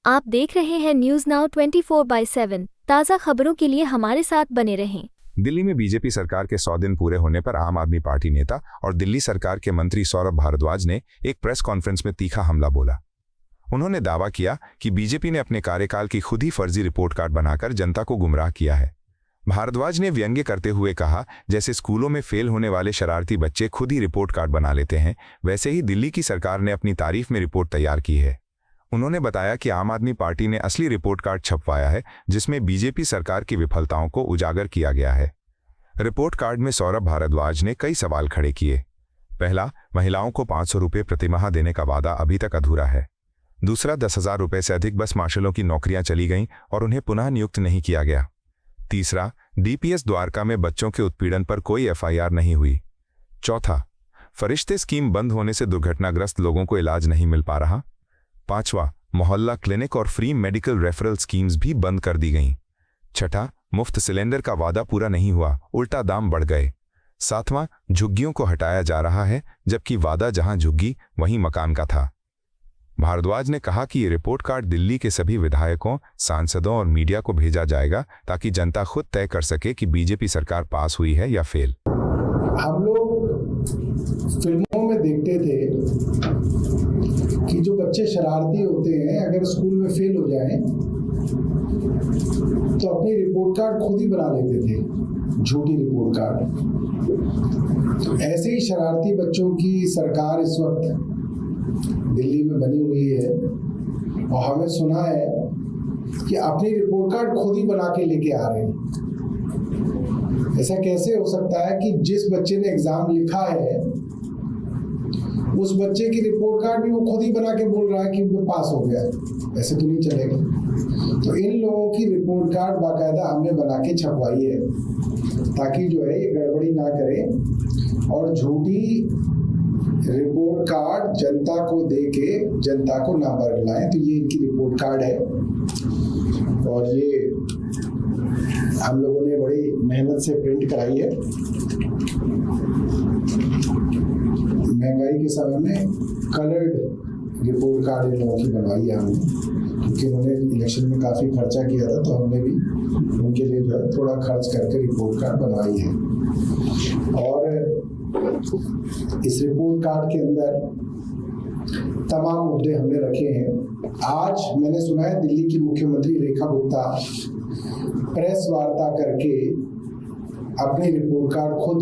आप देख रहे हैं न्यूज नाउ 24/7 ताज़ा खबरों के लिए हमारे साथ बने रहें। दिल्ली में बीजेपी सरकार के 100 दिन पूरे होने पर आम आदमी पार्टी नेता और दिल्ली सरकार के मंत्री सौरभ भारद्वाज ने एक प्रेस कॉन्फ्रेंस में तीखा हमला बोला। उन्होंने दावा किया कि बीजेपी ने अपने कार्यकाल की खुद ही फर्जी रिपोर्ट कार्ड बनाकर जनता को गुमराह किया है। भारद्वाज ने व्यंग्य करते हुए कहा, जैसे स्कूलों में फेल होने वाले शरारती बच्चे खुद ही रिपोर्ट कार्ड बना लेते हैं, वैसे ही दिल्ली की सरकार ने अपनी तारीफ में रिपोर्ट तैयार की है। उन्होंने बताया कि आम आदमी पार्टी ने असली रिपोर्ट कार्ड छपवाया है, जिसमें बीजेपी सरकार की विफलताओं को उजागर किया गया है। रिपोर्ट कार्ड में सौरभ भारद्वाज ने कई सवाल खड़े किए। पहला, महिलाओं को 500 रुपये प्रतिमाह देने का वादा अभी तक अधूरा है। दूसरा, 10,000 रुपये से अधिक बस मार्शलों की नौकरियां चली गईं और उन्हें पुनः नियुक्त नहीं किया गया। तीसरा, डीपीएस द्वारका में बच्चों के उत्पीड़न पर कोई एफआईआर नहीं हुई। चौथा, फरिश्ते स्कीम बंद होने से दुर्घटनाग्रस्त लोगों को इलाज नहीं मिल पा रहा। पांचवा, मोहल्ला क्लिनिक और फ्री मेडिकल रेफरल स्कीम्स भी बंद कर दी गईं। छठा, मुफ्त सिलेंडर का वादा पूरा नहीं हुआ, उल्टा दाम बढ़ गए। सातवां, झुग्गियों को हटाया जा रहा है, जबकि वादा जहां झुग्गी वहीं मकान का था। भारद्वाज ने कहा कि ये रिपोर्ट कार्ड दिल्ली के सभी विधायकों, सांसदों और मीडिया को भेजा जाएगा ताकि जनता खुद तय कर सके कि बीजेपी सरकार पास हुई है या फेल। हम लोग फिल्मों में देखते थे कि जो बच्चे शरारती होते हैं अगर स्कूल में फेल हो जाएं तो अपनी रिपोर्ट कार्ड खुद ही बना लेते थे, झूठी रिपोर्ट कार्ड। तो ऐसे ही शरारती बच्चों की सरकार इस वक्त दिल्ली में बनी हुई है और हमें सुना है कि अपनी रिपोर्ट कार्ड खुद ही बना के लेके आ रहे हैं। ऐसा कैसे हो सकता है कि जिस बच्चे ने एग्जाम लिखा है उस बच्चे की रिपोर्ट कार्ड भी वो खुद ही बना के बोल रहा है कि वो पास हो गया? ऐसे तो नहीं चलेगा। तो इन लोगों की रिपोर्ट कार्ड बाकायदा हमने बना के छपवाई है ताकि जो है ये गड़बड़ी ना करें और झूठी रिपोर्ट कार्ड जनता को दे के जनता को ना बरगलाएं। तो ये इनकी रिपोर्ट कार्ड है और ये हम लोगों ने बड़ी मेहनत से प्रिंट कराई है। महंगाई के समय में कलर्ड रिपोर्ट कार्ड इन लोगों की बनवाई है हमने, क्योंकि उन्होंने इलेक्शन में काफ़ी खर्चा किया था तो हमने भी उनके लिए जो है थोड़ा खर्च करके रिपोर्ट कार्ड बनवाई है। और इस रिपोर्ट कार्ड के अंदर तमाम मुद्दे हमने रखे हैं। आज मैंने सुना है दिल्ली की मुख्यमंत्री रेखा गुप्ता प्रेस वार्ता करके अपनी रिपोर्ट कार्ड खुद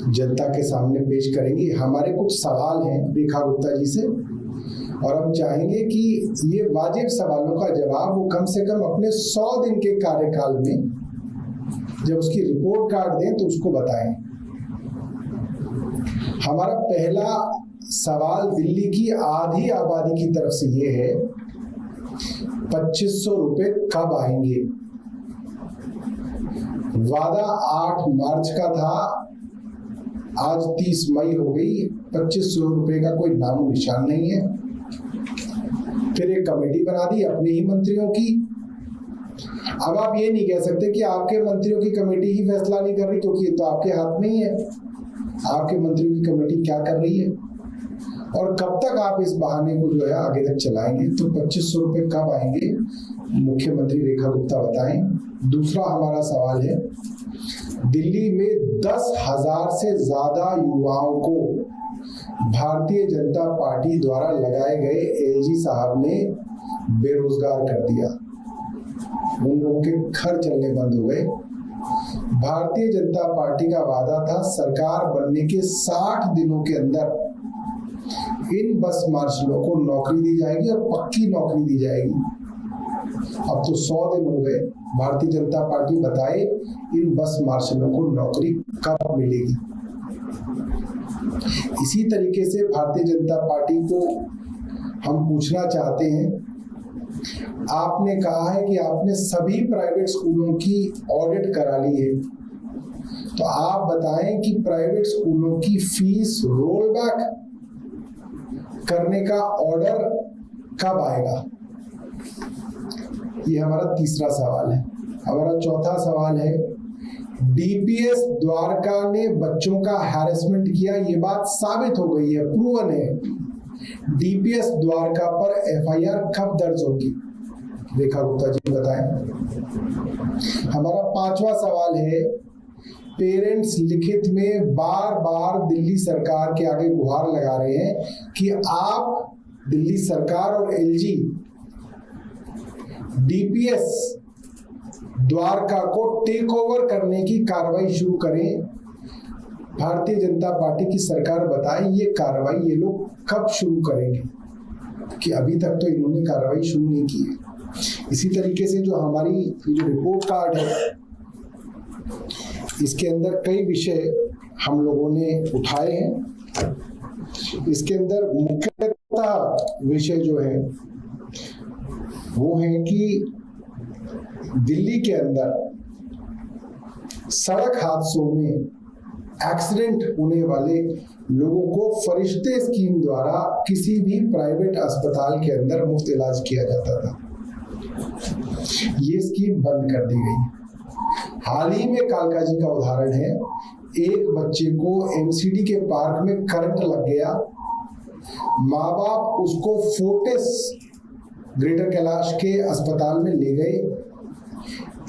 जनता के सामने पेश करेंगी। हमारे कुछ सवाल हैं रेखा गुप्ता जी से और हम चाहेंगे कि ये वाजिब सवालों का जवाब वो कम से कम अपने 100 दिन के कार्यकाल में जब उसकी रिपोर्ट कार्ड दें तो उसको बताएं। हमारा पहला सवाल दिल्ली की आधी आबादी की तरफ से ये है, 2500 रुपए कब आएंगे? वादा 8 मार्च का था, आज 30 मई हो गई, 2500 रुपए का कोई नामो निशान नहीं है। फिर एक कमेटी बना दी अपने ही मंत्रियों की। अब आप ये नहीं कह सकते कि आपके मंत्रियों की कमेटी ही फैसला नहीं कर रही, क्योंकि ये तो आपके हाथ में ही है। आपके मंत्रियों की कमेटी क्या कर रही है और कब तक आप इस बहाने को जो है आगे तक चलाएंगे? तो 2500 रुपए कब आएंगे, मुख्यमंत्री रेखा गुप्ता बताएं। दूसरा हमारा सवाल है, दिल्ली में 10,000 से ज्यादा युवाओं को भारतीय जनता पार्टी द्वारा लगाए गए एलजी साहब ने बेरोजगार कर दिया। उन लोगों के घर चलने बंद हो गए। भारतीय जनता पार्टी का वादा था सरकार बनने के 60 दिनों के अंदर इन बस मार्शलों को नौकरी दी जाएगी और पक्की नौकरी दी जाएगी। अब तो 100 दिन हो गए। भारतीय जनता पार्टी बताए इन बस मार्शलों को नौकरी कब मिलेगी? इसी तरीके से भारतीय जनता पार्टी को हम पूछना चाहते हैं, आपने कहा है कि आपने सभी प्राइवेट स्कूलों की ऑडिट करा ली है, तो आप बताएं कि प्राइवेट स्कूलों की फीस रोल बैक करने का ऑर्डर कब आएगा? ये हमारा तीसरा सवाल है। हमारा चौथा सवाल है, डीपीएस द्वारका ने बच्चों का हैरेसमेंट किया, ये बात साबित हो गई है, प्रूवन है। डीपीएस द्वारका पर एफआईआर कब दर्ज होगी? रेखा गुप्ता जी बताएं। हमारा 5वां सवाल है, पेरेंट्स लिखित में बार बार दिल्ली सरकार के आगे गुहार लगा रहे हैं कि आप दिल्ली सरकार और एलजी डीपीएस द्वारका को टेक ओवर करने की कार्रवाई शुरू करें। भारतीय जनता पार्टी की सरकार बताए ये कार्रवाई ये लोग कब शुरू करेंगे, कि अभी तक तो इन्होंने कार्रवाई शुरू नहीं की है। इसी तरीके से जो हमारी जो रिपोर्ट कार्ड है, इसके अंदर कई विषय हम लोगों ने उठाए हैं। इसके अंदर मुख्यतः विषय जो है वो है कि दिल्ली के अंदर सड़क हादसों में एक्सीडेंट होने वाले लोगों को फरिश्ते स्कीम द्वारा किसी भी प्राइवेट अस्पताल के अंदर मुफ्त इलाज किया जाता था। ये स्कीम बंद कर दी गई। हाल ही में कालका जी का उदाहरण है, एक बच्चे को एमसीडी के पार्क में करंट लग गया, माँ बाप उसको फोर्टिस ग्रेटर कैलाश के अस्पताल में ले गए।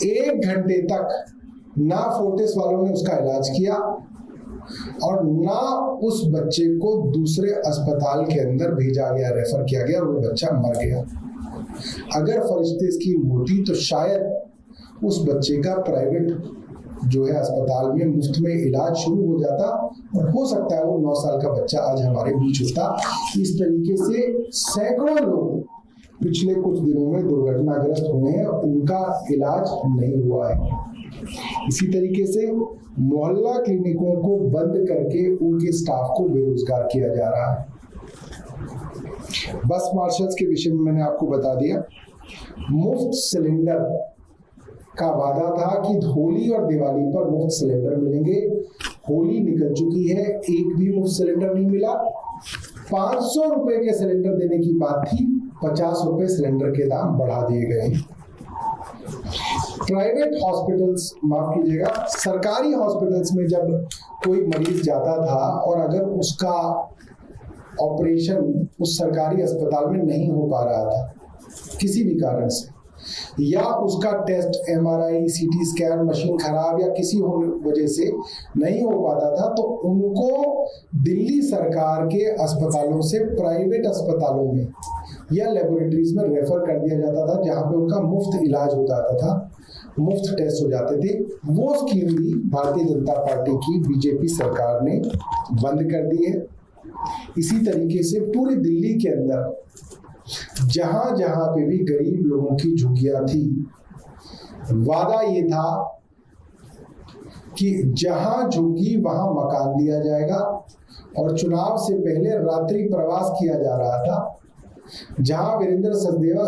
1 घंटे तक ना फोर्टिस वालों ने उसका इलाज किया और ना उस बच्चे को दूसरे अस्पताल के अंदर भेजा गया, रेफर किया गया और वो बच्चा मर गया। अगर फरिश्ते स्कीम होती तो शायद उस बच्चे का प्राइवेट जो है अस्पताल में मुफ्त में इलाज शुरू हो जाता और हो सकता है वो 9 साल का बच्चा आज हमारे बीच होता। इस तरीके से सैकड़ों लोग पिछले कुछ दिनों में दुर्घटनाग्रस्त हुए हैं, उनका इलाज नहीं हुआ है। इसी तरीके से मोहल्ला क्लिनिकों को बंद करके उनके स्टाफ को बेरोजगार किया जा रहा है। बस मार्शल्स के विषय में मैंने आपको बता दिया। मुफ्त सिलेंडर का वादा था कि होली और दिवाली पर मुफ्त सिलेंडर मिलेंगे। होली निकल चुकी है, एक भी मुफ्त सिलेंडर नहीं मिला। 500 रुपए के सिलेंडर देने की बात थी, 50 रुपए सिलेंडर के दाम बढ़ा दिए गए। प्राइवेट हॉस्पिटल्स, माफ कीजिएगा, सरकारी हॉस्पिटल्स में जब कोई मरीज जाता था और अगर उसका ऑपरेशन उस सरकारी अस्पताल में नहीं हो पा रहा था किसी भी कारण से, या उसका test MRI, CT scan machine खराब या किसी वजह से नहीं हो पाता था, तो उनको दिल्ली सरकार के अस्पतालों से प्राइवेट अस्पतालों में या लेबोरेटरीज में रेफर कर दिया जाता था, जहां पे उनका मुफ्त इलाज हो जाता था, मुफ्त टेस्ट हो जाते थे। वो स्कीम भी भारतीय जनता पार्टी की बीजेपी सरकार ने बंद कर दी है। इसी तरीके से पूरी दिल्ली के अंदर जहां जहां पे भी गरीब लोगों की झुग्गियां थी, वादा ये था कि जहां झुग्गी वहां मकान दिया जाएगा और चुनाव से पहले रात्रि प्रवास किया जा रहा था। जहां वीरेंद्र सचदेवा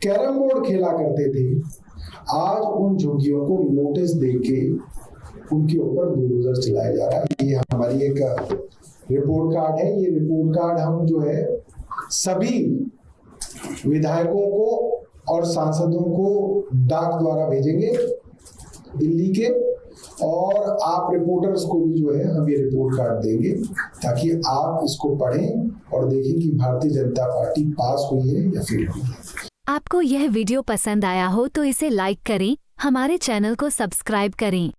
कैरम बोर्ड खेला करते थे, आज उन झुग्गियों को नोटिस देके उनके ऊपर बुलडोजर चलाया जा रहा है। ये हमारी एक रिपोर्ट कार्ड है। ये रिपोर्ट कार्ड हम जो है सभी विधायकों को और सांसदों को डाक द्वारा भेजेंगे दिल्ली के, और आप रिपोर्टर्स को भी जो है हम ये रिपोर्ट कार्ड देंगे ताकि आप इसको पढ़ें और देखें कि भारतीय जनता पार्टी पास हुई है या फेल हुई है। आपको यह वीडियो पसंद आया हो तो इसे लाइक करें, हमारे चैनल को सब्सक्राइब करें।